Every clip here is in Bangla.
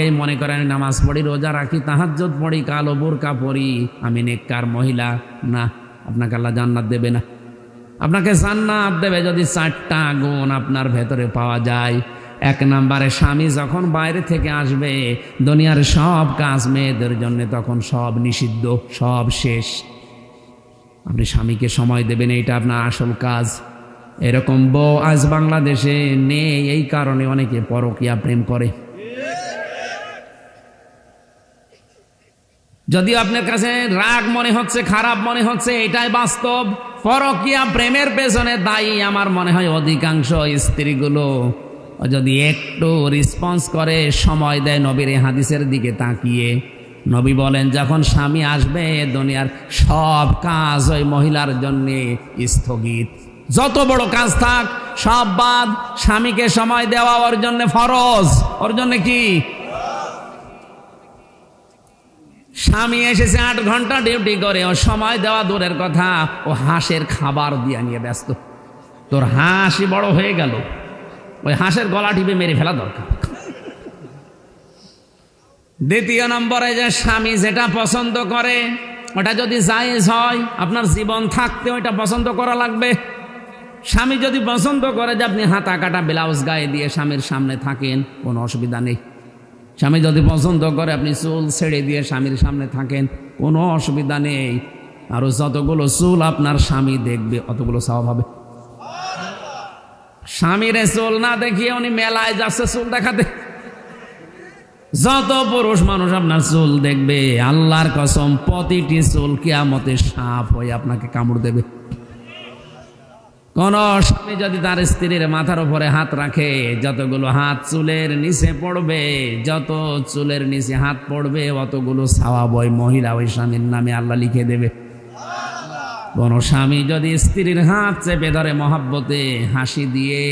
এই মনে করেন নামাজ পড়ি, রোজা রাখি, তাহাজ্জুদ পড়ি, কালো বোরকা পড়ি, আমি নেককার মহিলা। না, আপনাকে আল্লাহ জান্নাত দেবে না। আপনাকে জান্নাত দেবে যদি 4টা গুণ আপনার ভেতরে পাওয়া যায়। 1 নম্বরে, স্বামী যখন বাইরে থেকে আসবে, দুনিয়ার সব কাজ মেয়েদের জন্য তখন সব নিষিদ্ধ, সব শেষ। আপনি স্বামীকে সময় দেবেন, এইটা আপনার আসল কাজ। এরকম বউ আজ বাংলাদেশে নেই, এই কারণে অনেকে পরকীয়া প্রেম করে। যদিও আপনার কাছে রাগ মনে হচ্ছে, খারাপ মনে হচ্ছে, এটাই বাস্তব। পরকীয়া প্রেমের পেছনে দায়ী আমার মনে হয় অধিকাংশ স্ত্রীগুলো। যদি একটু রেসপন্স করে, সময় দেয় নবীর এই হাদিসের দিকে তাকিয়ে, নবী বলেন যখন স্বামী আসবে দুনিয়ার সব কাজ ওই মহিলার জন্য স্থগিত। যত বড় কাজ থাক সব বাদ, স্বামীকে সময় দেওয়া ওর জন্য ফরজ। ওর জন্য কি? স্বামী এসেছে 8 ঘন্টা ডিউটি করে, ও সময় দেওয়া দূরের কথা, ও হাঁসের খাবার দিয়ে নিয়ে ব্যস্ত। তোর হাঁসই বড় হয়ে গেল, ওই হাঁসের গলা টিপে মেরে ফেলা দরকার। দ্বিতীয় নম্বরে, যে স্বামী যেটা পছন্দ করে ওটা যদি জায়েজ হয়, আপনার জীবন থাকতে ওইটা পছন্দ করা লাগবে। স্বামী যদি পছন্দ করে যে আপনি হাতা কাটা ব্লাউজ গায়ে দিয়ে স্বামীর সামনে থাকেন, কোনো অসুবিধা নেই। স্বামী যদি পছন্দ করে আপনি চুল ছেড়ে দিয়ে স্বামীর সামনে থাকেন, কোনো অসুবিধা নেই। আরো যতগুলো চুল আপনার স্বামী দেখবে অতগুলো সওয়াব হবে। স্বামীর চুল না দেখিয়ে উনি মেলায় যাচ্ছে চুল দেখাতে। যত পুরুষ মানুষ আপনার চুল দেখবে, আল্লাহর কসম প্রতিটি চুল কিয়ামতে সাপ হয়ে আপনাকে কামড় দেবে। কোন স্বামী যদি তার স্ত্রীর মাথার উপরে হাত রাখে, যতগুলো হাত চুলের নিচে পড়বে, যত চুলের নিচে হাত পড়বে অতগুলো সওয়াব ওই মহিলা ওই স্বামীর নামে আল্লাহ লিখে দেবে। কোন স্বামী যদি স্ত্রীর হাত চেপে ধরে মহাব্বতে হাসি দিয়ে,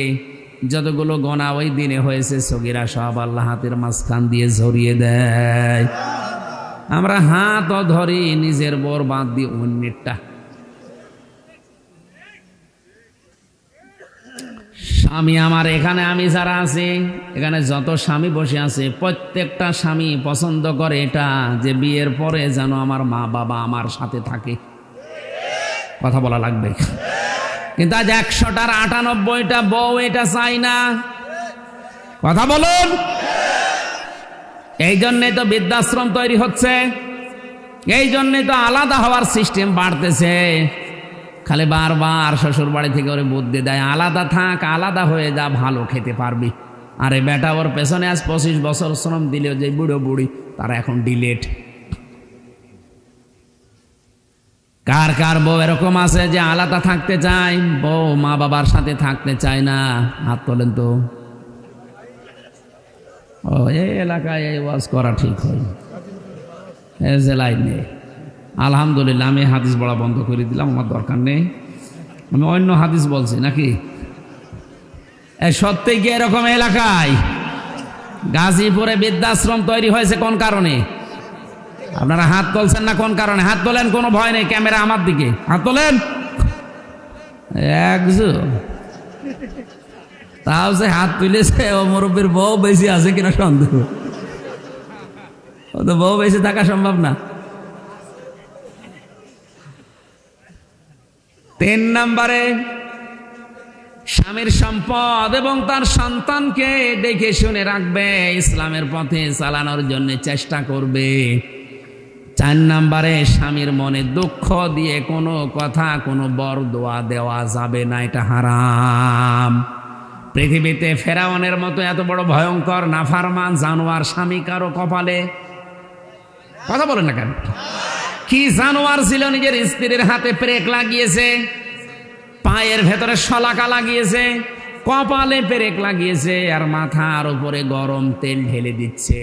যতগুলো গোনা ওই দিনে হয়েছে সগীরা সব আল্লাহ হাতের মাঝখান দিয়ে ঝরিয়ে দেয়। আমরা হাতও ধরি নিজের বর বাদ দিয়ে অন্যেরটা। স্বামী আমার এখানে, আমি যারা আছি এখানে যত স্বামী বসে আছে, প্রত্যেকটা স্বামী পছন্দ করে এটা যে বিয়ের পরে যেন আমার মা বাবা আমার সাথে থাকে। কথা বলা লাগবে। কিন্তু আজ 100টার 98টা বউ এটা চাই না। কথা বলুন। এই জন্যই তো বৃদ্ধাশ্রম তৈরি হচ্ছে, এই জন্যই তো আলাদা হওয়ার সিস্টেম বাড়তেছে। খালি বারবার শ্বশুর বাড়ি থেকে ওরে বুদ্ধি দেয়, আলাদা থাক, আলাদা হয়ে যা, ভালো খেতে পারবি। আরে বেটা, ওর পেছনে আজ 25 বছর শ্রম দিলেও যে বুড়ো বুড়ি তারা এখন ডিলেট। কার কার বউ এরকম আছে যে আলাদা থাকতে চায়, বউ মা বাবার সাথে থাকতে চায় না? হাত তোলেন তো। ও, এই এলাকায় এই ওয়াজ করা ঠিক হয়, এই জেলায় নেই। আলহামদুলিল্লাহ, আমি হাদিস বলা বন্ধ করে দিলাম, আমার দরকার নেই। আমি অন্য হাদিস বলছি নাকি? সত্যি কি এরকম এলাকায় গাজীপুরে বৃদ্ধাশ্রম তৈরি হয়েছে কোন কারণে? আপনারা হাত তুলছেন না কোন কারণে? হাত তোলেন, কোনো ভয় নেই, ক্যামেরা আমার দিকে, হাত তোলেন। একজন তাও যে হাত তুলেছে, ও মুরব্বীর বউ বেশি আছে কিনা সন্দেহ। ও তো বউ বেশি থাকা সম্ভব না। 3 নম্বরে, স্বামীর সম্পদ এবং তার সন্তানকে দেখে শুনে রাখবে, ইসলামের পথে চালানোর জন্য চেষ্টা করবে। 4 নম্বরে, স্বামীর মনে দুঃখ দিয়ে কোনো কথা, কোনো বরদোয়া দেওয়া যাবে না, এটা হারাম। পৃথিবীতে ফেরাউনের মতো এত বড় ভয়ঙ্কর নাফরমান জানোয়ার স্বামী কারো কপালে? কথা বলেন না কেন? কি জানোয়ার ছিল, নিজের স্ত্রীর হাতে পেরেক লাগিয়েছে, পায়ের ভেতরে শলাকা লাগিয়েছে, কপালে পেরেক লাগিয়েছে, আর মাথার উপরে গরম তেল ঢেলে দিচ্ছে।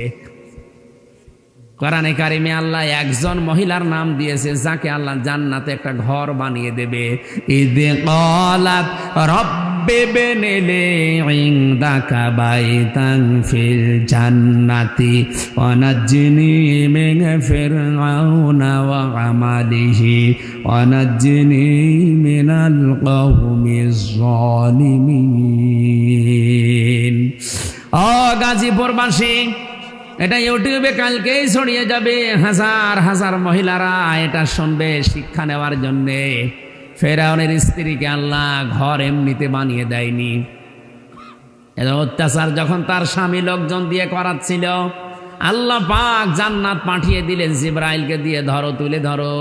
কোরআনে কারিমে আল্লাহ একজন মহিলার নাম দিয়েছে যাকে আল্লাহ জান্নাতে একটা ঘর বানিয়ে দেবে। ইদে ক্বালাত রব্বি বিনিলি ইনদাকা বাইতান ফিল জান্নাতি ওয়া নাজ্জিনি মিন ফিরআউনা ওয়া আমালিহি ওয়া নাজ্জিনি মিনাল কওমিজ জালিমিন। ও গাজীপুরবাসী, এটা ইউটিউবে কালকেই ছড়িয়ে যাবে, হাজার হাজার মহিলারা এটা শুনবে শিক্ষা নেওয়ার জন্যে। ফেরাউনের স্ত্রীকে আল্লাহ ঘর এমনিতে বানিয়ে দেয়নি। এর অত্যাচার যখন তার স্বামী লোকজন দিয়ে করাচ্ছিল, আল্লাহ পাক জান্নাত পাঠিয়ে দিলেন জিবরাইলকে দিয়ে, ধরো তুলে ধরো।